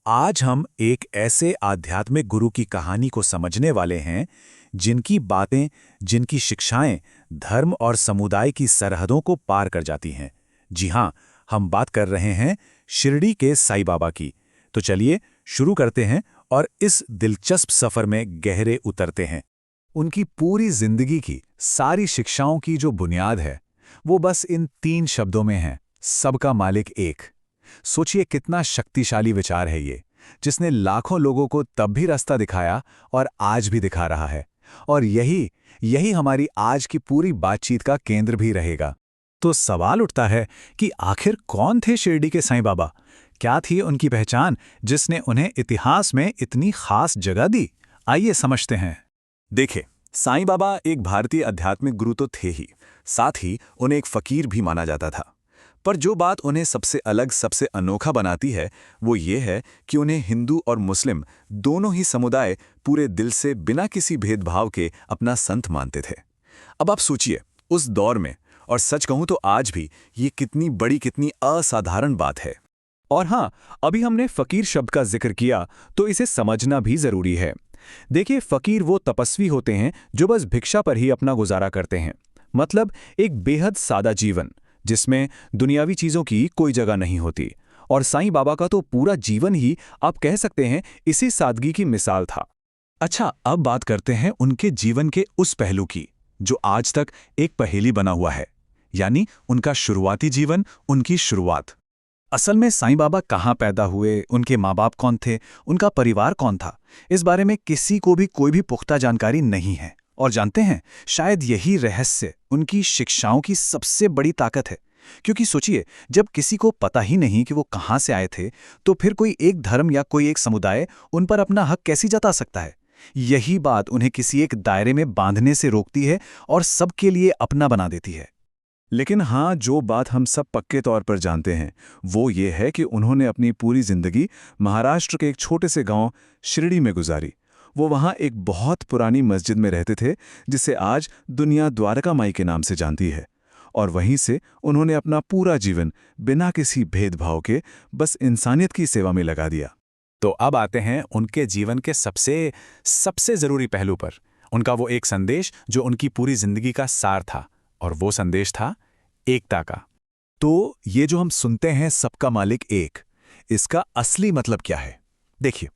आज हम एक ऐसे आध्यात्मिक गुरु की कहानी को समझने वाले हैं जिनकी बातें, जिनकी शिक्षाएं धर्म और समुदाय की सरहदों को पार कर जाती हैं। जी हाँ, हम बात कर रहे हैं शिरडी के साईं बाबा की। तो चलिए शुरू करते हैं और इस दिलचस्प सफर में गहरे उतरते हैं। उनकी पूरी जिंदगी की सारी शिक्षाओं की जो बुनियाद है, वो बस इन 3 शब्दों में है: सबका मालिक एक। सोचिए कितना शक्तिशाली विचार है ये, जिसने लाखों लोगों को तब भी रास्ता दिखाया और आज भी दिखा रहा है। और यही यही हमारी आज की पूरी बातचीत का केंद्र भी रहेगा। तो सवाल उठता है कि आखिर कौन थे शिरडी के साईं बाबा? क्या थी उनकी पहचान जिसने उन्हें इतिहास में इतनी खास जगह दी? आइए समझते हैं। देखिए, साईं बाबा एक भारतीय आध्यात्मिक गुरु तो थे ही, साथ ही उन्हें एक फकीर भी माना जाता था। पर जो बात उन्हें सबसे अलग, सबसे अनोखा बनाती है, वो ये है कि उन्हें हिंदू और मुस्लिम दोनों ही समुदाय पूरे दिल से बिना किसी भेदभाव के अपना संत मानते थे। अब आप सोचिए, उस दौर में, और सच कहूं तो आज भी, ये कितनी बड़ी, कितनी असाधारण बात है। और हाँ, अभी हमने फकीर शब्द का जिक्र किया तो इसे समझना भी जरूरी है। देखिए, फकीर वो तपस्वी होते हैं जो बस भिक्षा पर ही अपना गुजारा करते हैं। मतलब एक बेहद सादा जीवन जिसमें दुनियावी चीजों की कोई जगह नहीं होती। और साईं बाबा का तो पूरा जीवन ही, आप कह सकते हैं, इसी सादगी की मिसाल था। अच्छा, अब बात करते हैं उनके जीवन के उस पहलू की जो आज तक एक पहेली बना हुआ है, यानी उनका शुरुआती जीवन, उनकी शुरुआत। असल में साईं बाबा कहाँ पैदा हुए, उनके माँ बाप कौन थे, उनका परिवार कौन था, इस बारे में किसी को भी कोई भी पुख्ता जानकारी नहीं है। और जानते हैं, शायद यही रहस्य उनकी शिक्षाओं की सबसे बड़ी ताकत है। क्योंकि सोचिए, जब किसी को पता ही नहीं कि वो कहाँ से आए थे, तो फिर कोई एक धर्म या कोई एक समुदाय उन पर अपना हक कैसे जता सकता है? यही बात उन्हें किसी एक दायरे में बांधने से रोकती है और सबके लिए अपना बना देती है। लेकिन हाँ, जो बात हम सब पक्के तौर पर जानते हैं, वो ये है कि उन्होंने अपनी पूरी जिंदगी महाराष्ट्र के एक छोटे से गांव शिरडी में गुजारी। वो वहाँ एक बहुत पुरानी मस्जिद में रहते थे, जिसे आज दुनिया द्वारका माई के नाम से जानती है। और वहीं से उन्होंने अपना पूरा जीवन बिना किसी भेदभाव के बस इंसानियत की सेवा में लगा दिया। तो अब आते हैं उनके जीवन के सबसे सबसे जरूरी पहलू पर, उनका वो एक संदेश जो उनकी पूरी जिंदगी का सार था। और वो संदेश था एकता का। तो ये जो हम सुनते हैं, सबका मालिक एक, इसका असली मतलब क्या है? देखिए,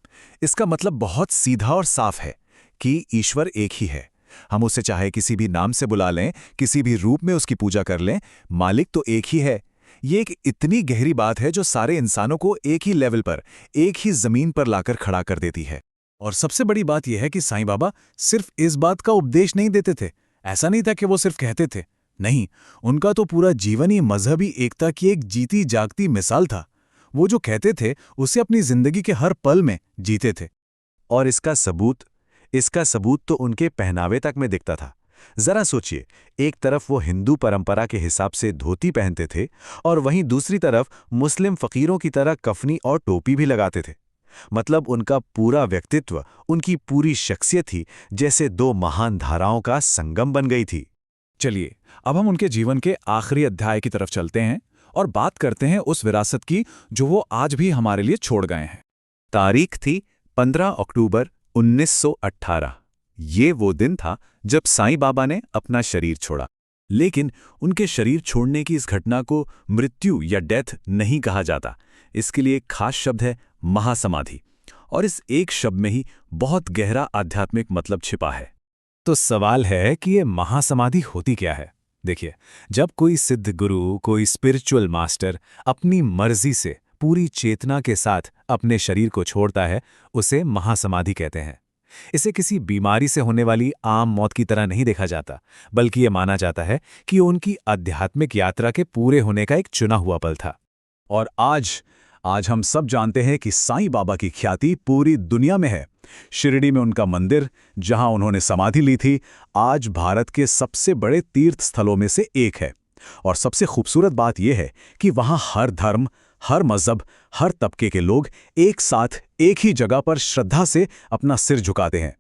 इसका मतलब बहुत सीधा और साफ है कि ईश्वर एक ही है। हम उसे चाहे किसी भी नाम से बुला लें, किसी भी रूप में उसकी पूजा कर लें, मालिक तो एक ही है। ये एक इतनी गहरी बात है जो सारे इंसानों को एक ही लेवल पर, एक ही जमीन पर लाकर खड़ा कर देती है। और सबसे बड़ी बात यह है कि साईं बाबा सिर्फ इस बात का उपदेश नहीं देते थे। ऐसा नहीं था कि वो सिर्फ कहते थे, नहीं, उनका तो पूरा जीवन ही मजहबी एकता की एक जीती जागती मिसाल था। वो जो कहते थे, उसे अपनी जिंदगी के हर पल में जीते थे। और इसका सबूत तो उनके पहनावे तक में दिखता था। जरा सोचिए, एक तरफ वो हिंदू परंपरा के हिसाब से धोती पहनते थे और वहीं दूसरी तरफ मुस्लिम फकीरों की तरह कफनी और टोपी भी लगाते थे। मतलब उनका पूरा व्यक्तित्व, उनकी पूरी शख्सियत ही जैसे 2 महान धाराओं का संगम बन गई थी। चलिए, अब हम उनके जीवन के आखिरी अध्याय की तरफ चलते हैं और बात करते हैं उस विरासत की जो वो आज भी हमारे लिए छोड़ गए हैं। तारीख थी 15 अक्टूबर 1918। ये वो दिन था जब साईं बाबा ने अपना शरीर छोड़ा। लेकिन उनके शरीर छोड़ने की इस घटना को मृत्यु या डेथ नहीं कहा जाता। इसके लिए एक खास शब्द है, महासमाधि। और इस एक शब्द में ही बहुत गहरा आध्यात्मिक मतलब छिपा है। तो सवाल है कि ये महासमाधि होती क्या है? देखिए, जब कोई सिद्ध गुरु, कोई स्पिरिचुअल मास्टर अपनी मर्जी से पूरी चेतना के साथ अपने शरीर को छोड़ता है, उसे महासमाधि कहते हैं। इसे किसी बीमारी से होने वाली आम मौत की तरह नहीं देखा जाता, बल्कि ये माना जाता है कि उनकी आध्यात्मिक यात्रा के पूरे होने का एक चुना हुआ पल था। और आज हम सब जानते हैं कि साईं बाबा की ख्याति पूरी दुनिया में है। शिरडी में उनका मंदिर, जहां उन्होंने समाधि ली थी, आज भारत के सबसे बड़े तीर्थ स्थलों में से एक है। और सबसे खूबसूरत बात यह है कि वहां हर धर्म, हर मजहब, हर तबके के लोग एक साथ एक ही जगह पर श्रद्धा से अपना सिर झुकाते हैं।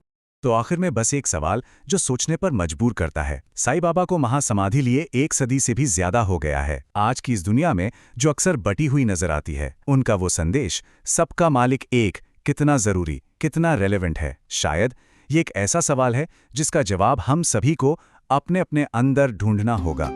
तो आखिर में बस एक सवाल जो सोचने पर मजबूर करता है। साईं बाबा को महासमाधि लिए 1 सदी से भी ज्यादा हो गया है। आज की इस दुनिया में जो अक्सर बटी हुई नजर आती है, उनका वो संदेश सबका मालिक एक कितना जरूरी, कितना रेलेवेंट है। शायद ये एक ऐसा सवाल है जिसका जवाब हम सभी को अपने अपने अंदर ढूंढना होगा।